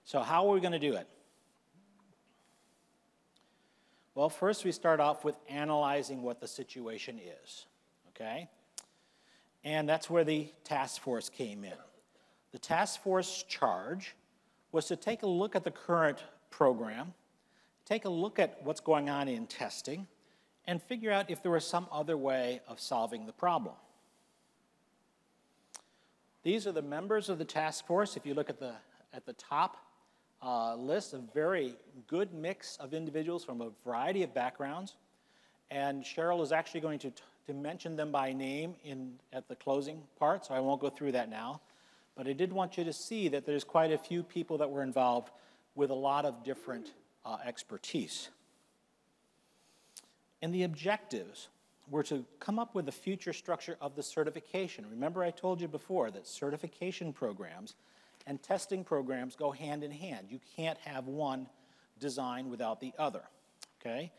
So how are we going to do it? Well, first we start off with analyzing what the situation is, okay? And that's where the task force came in. The task force charge was to take a look at the current program, take a look at what's going on in testing, and figure out if there was some other way of solving the problem. These are the members of the task force. If you look at the top list, a very good mix of individuals from a variety of backgrounds. And Cheryl is actually going to mention them by name at the closing part, so I won't go through that now. But I did want you to see that there's quite a few people that were involved with a lot of different expertise. And the objectives were to come up with the future structure of the certification. Remember I told you before that certification programs and testing programs go hand in hand. You can't have one design without the other, okay?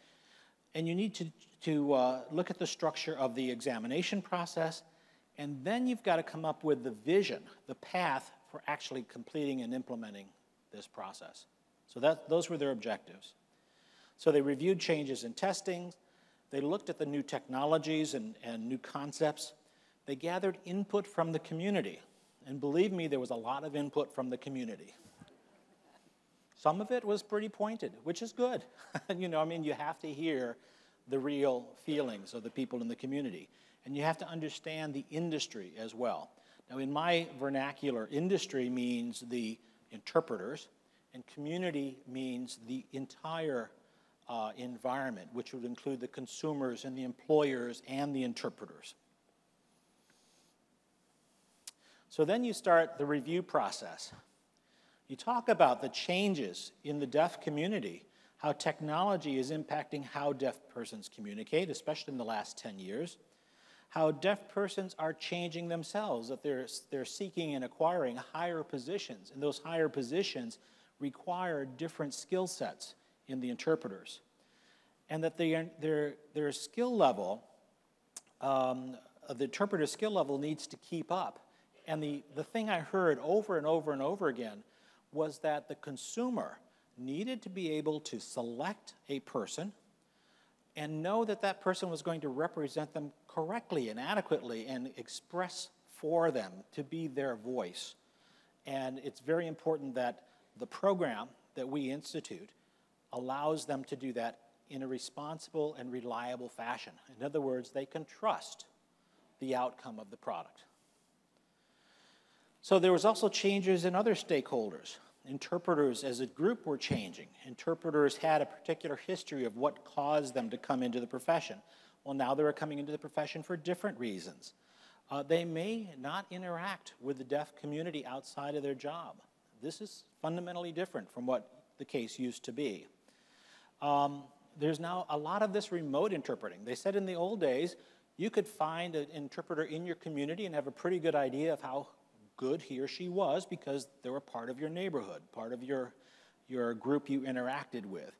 And you need to look at the structure of the examination process, and then you've got to come up with the vision, the path for actually completing and implementing this process. So those were their objectives. So they reviewed changes in testing, they looked at the new technologies and new concepts, they gathered input from the community, and believe me, there was a lot of input from the community. Some of it was pretty pointed, which is good. You know, I mean, you have to hear the real feelings of the people in the community. And you have to understand the industry as well. Now, in my vernacular, industry means the interpreters, and community means the entire environment, which would include the consumers and the employers and the interpreters. So then you start the review process. You talk about the changes in the deaf community, how technology is impacting how deaf persons communicate, especially in the last 10 years, how deaf persons are changing themselves, that they're seeking and acquiring higher positions, and those higher positions require different skill sets in the interpreters, and that their skill level, the interpreter's skill level needs to keep up. And the thing I heard over and over and over again was that the consumer needed to be able to select a person and know that that person was going to represent them correctly and adequately and express for them to be their voice. And it's very important that the program that we institute allows them to do that in a responsible and reliable fashion. In other words, they can trust the outcome of the product. So there was also changes in other stakeholders. Interpreters as a group were changing. Interpreters had a particular history of what caused them to come into the profession. Well, now they were coming into the profession for different reasons. They may not interact with the deaf community outside of their job. This is fundamentally different from what the case used to be. There's now a lot of this remote interpreting. They said in the old days, you could find an interpreter in your community and have a pretty good idea of how good he or she was because they were part of your neighborhood, part of your group you interacted with.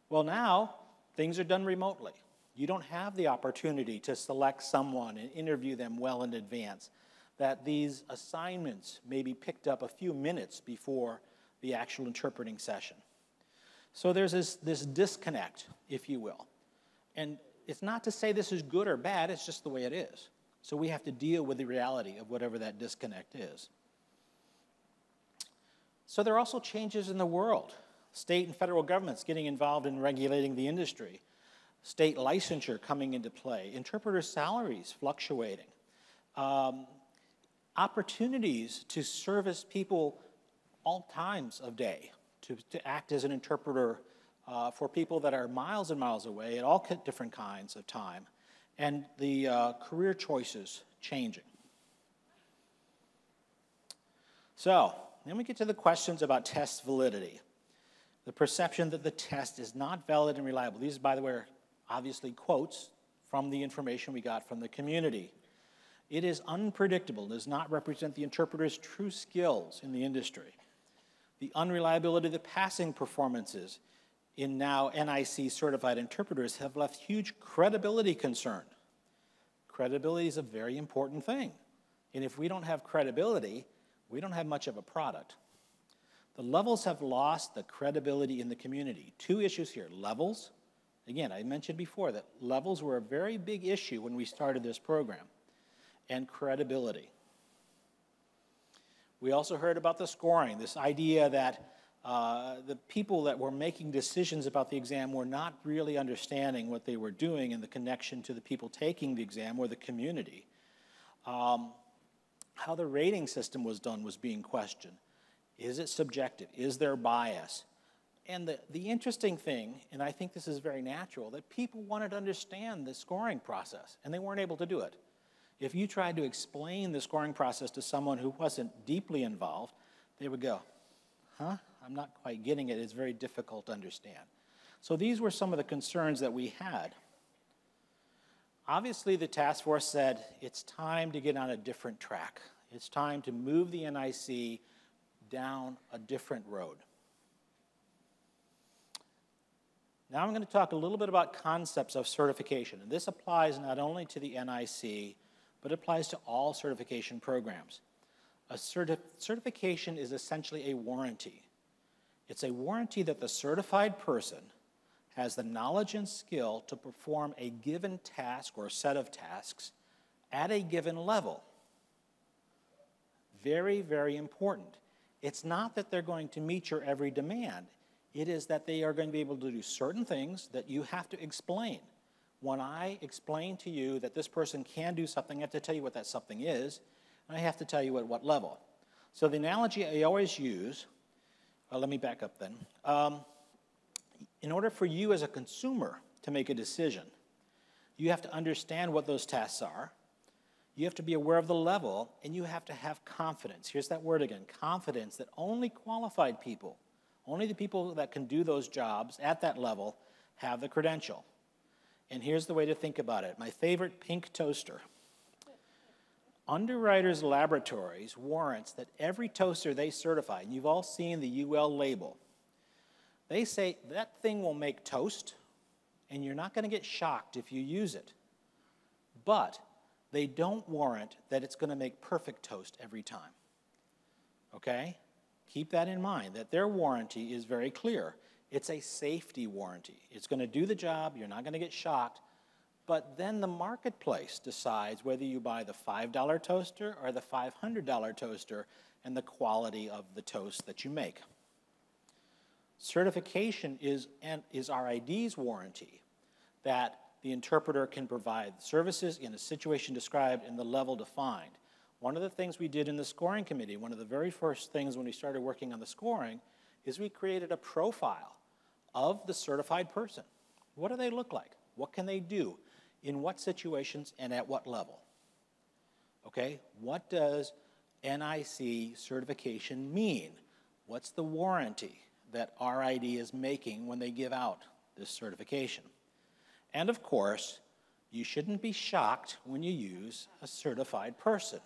Well, now, things are done remotely. You don't have the opportunity to select someone and interview them well in advance, that these assignments may be picked up a few minutes before the actual interpreting session. So there's this disconnect, if you will. And it's not to say this is good or bad, it's just the way it is. So we have to deal with the reality of whatever that disconnect is. So there are also changes in the world. State and federal governments getting involved in regulating the industry. State licensure coming into play. Interpreter salaries fluctuating. Opportunities to service people all times of day, to act as an interpreter for people that are miles and miles away at all different kinds of time. And the career choices changing. So, then we get to the questions about test validity. The perception that the test is not valid and reliable. These, by the way, are obviously quotes from the information we got from the community. It is unpredictable, does not represent the interpreter's true skills in the industry. The unreliability of the passing performances in now NIC certified interpreters have left huge credibility concern. Credibility is a very important thing. And if we don't have credibility, we don't have much of a product. The levels have lost the credibility in the community. Two issues here. Levels. Again, I mentioned before that levels were a very big issue when we started this program. And credibility. We also heard about the scoring, this idea that the people that were making decisions about the exam were not really understanding what they were doing and the connection to the people taking the exam or the community. How the rating system was done was being questioned. Is it subjective? Is there bias? And the interesting thing, and I think this is very natural, that people wanted to understand the scoring process, and they weren't able to do it. If you tried to explain the scoring process to someone who wasn't deeply involved, they would go, huh? I'm not quite getting it. It's very difficult to understand. So these were some of the concerns that we had. Obviously, the task force said, it's time to get on a different track. It's time to move the NIC down a different road. Now I'm going to talk a little bit about concepts of certification. And this applies not only to the NIC, but it applies to all certification programs. A certification is essentially a warranty. It's a warranty that the certified person has the knowledge and skill to perform a given task or set of tasks at a given level. Very, very important. It's not that they're going to meet your every demand. It is that they are going to be able to do certain things that you have to explain. When I explain to you that this person can do something, I have to tell you what that something is, and I have to tell you at what level. So the analogy I always use, let me back up then. In order for you as a consumer to make a decision, you have to understand what those tasks are, you have to be aware of the level, and you have to have confidence. Here's that word again, confidence, that only qualified people, only the people that can do those jobs at that level have the credential. And here's the way to think about it. My favorite pink toaster. Underwriters Laboratories warrants that every toaster they certify, and you've all seen the UL label, they say that thing will make toast, and you're not going to get shocked if you use it. But they don't warrant that it's going to make perfect toast every time. Okay? Keep that in mind, that their warranty is very clear. It's a safety warranty. It's going to do the job. You're not going to get shocked. But then the marketplace decides whether you buy the $5 toaster or the $500 toaster and the quality of the toast that you make. Certification is RID's warranty that the interpreter can provide services in a situation described and the level defined. One of the things we did in the scoring committee, one of the very first things when we started working on the scoring, is we created a profile of the certified person. What do they look like? What can they do? In what situations and at what level? Okay, what does NIC certification mean? What's the warranty that RID is making when they give out this certification? And of course, you shouldn't be shocked when you use a certified person.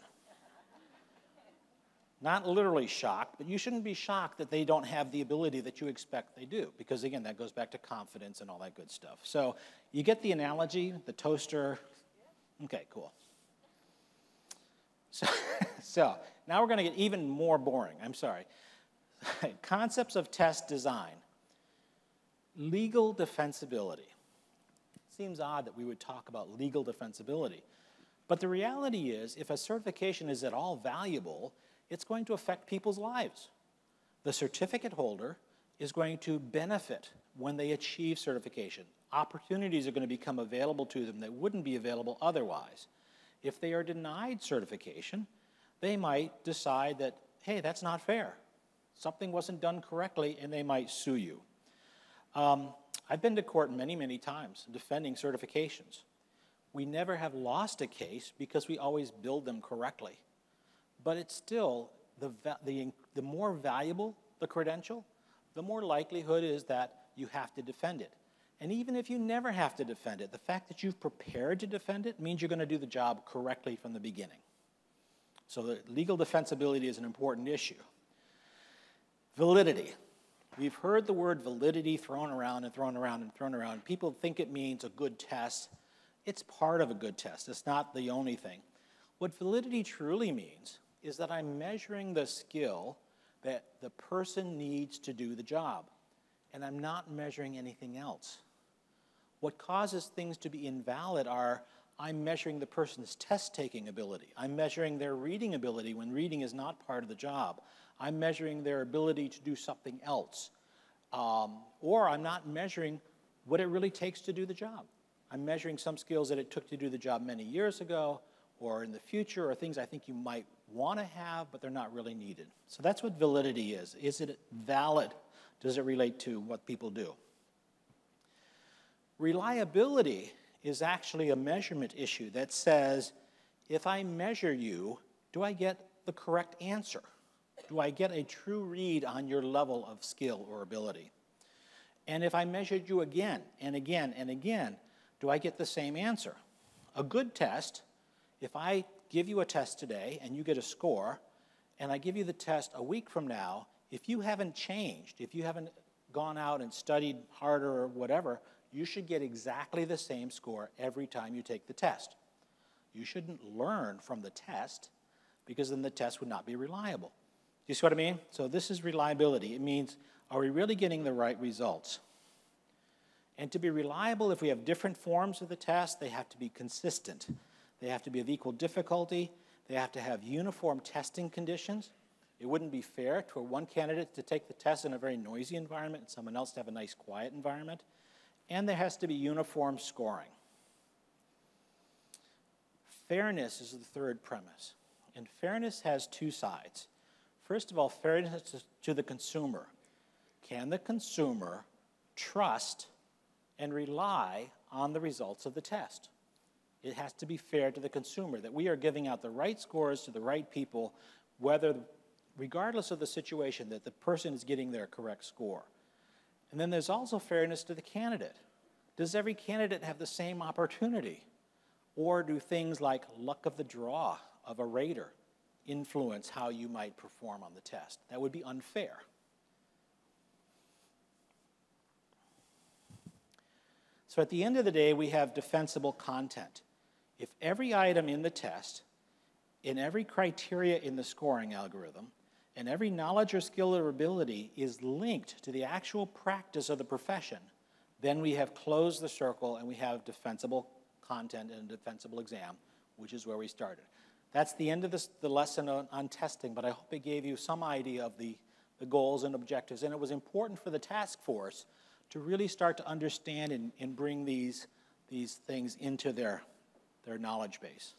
Not literally shocked, but you shouldn't be shocked that they don't have the ability that you expect they do, because again, that goes back to confidence and all that good stuff. So you get the analogy, the toaster. Okay, cool. So now we're going to get even more boring. I'm sorry. Concepts of test design. Legal defensibility. Seems odd that we would talk about legal defensibility. But the reality is, if a certification is at all valuable, it's going to affect people's lives. The certificate holder is going to benefit when they achieve certification. Opportunities are going to become available to them that wouldn't be available otherwise. If they are denied certification, they might decide that, hey, that's not fair. Something wasn't done correctly, and they might sue you. I've been to court many, many times defending certifications. We never have lost a case because we always build them correctly. But it's still, the more valuable the credential, the more likelihood is that you have to defend it. And even if you never have to defend it, the fact that you've prepared to defend it means you're going to do the job correctly from the beginning. So the legal defensibility is an important issue. Validity. We've heard the word validity thrown around and thrown around and thrown around. People think it means a good test. It's part of a good test. It's not the only thing. What validity truly means is that I'm measuring the skill that the person needs to do the job. And I'm not measuring anything else. What causes things to be invalid are I'm measuring the person's test-taking ability. I'm measuring their reading ability when reading is not part of the job. I'm measuring their ability to do something else. Or I'm not measuring what it really takes to do the job. I'm measuring some skills that it took to do the job many years ago or in the future, or things I think you might want to have, but they're not really needed. So that's what validity is. Is it valid? Does it relate to what people do? Reliability is actually a measurement issue that says, if I measure you, do I get the correct answer? Do I get a true read on your level of skill or ability? And if I measured you again and again and again, do I get the same answer? A good test, if I give you a test today and you get a score, and I give you the test a week from now, if you haven't changed, if you haven't gone out and studied harder or whatever, you should get exactly the same score every time you take the test. You shouldn't learn from the test, because then the test would not be reliable. Do you see what I mean? So this is reliability. It means, are we really getting the right results? And to be reliable, if we have different forms of the test, they have to be consistent. They have to be of equal difficulty. They have to have uniform testing conditions. It wouldn't be fair to one candidate to take the test in a very noisy environment and someone else to have a nice quiet environment. And there has to be uniform scoring. Fairness is the third premise. And fairness has two sides. First of all, fairness to the consumer. Can the consumer trust and rely on the results of the test? It has to be fair to the consumer, that we are giving out the right scores to the right people, regardless of the situation, that the person is getting their correct score. And then there's also fairness to the candidate. Does every candidate have the same opportunity? Or do things like luck of the draw of a rater influence how you might perform on the test? That would be unfair. So at the end of the day, we have defensible content. If every item in the test, in every criteria in the scoring algorithm, and every knowledge or skill or ability is linked to the actual practice of the profession, then we have closed the circle and we have defensible content and a defensible exam, which is where we started. That's the end of the lesson on testing, but I hope it gave you some idea of the goals and objectives. And it was important for the task force to really start to understand and bring these things into their knowledge base.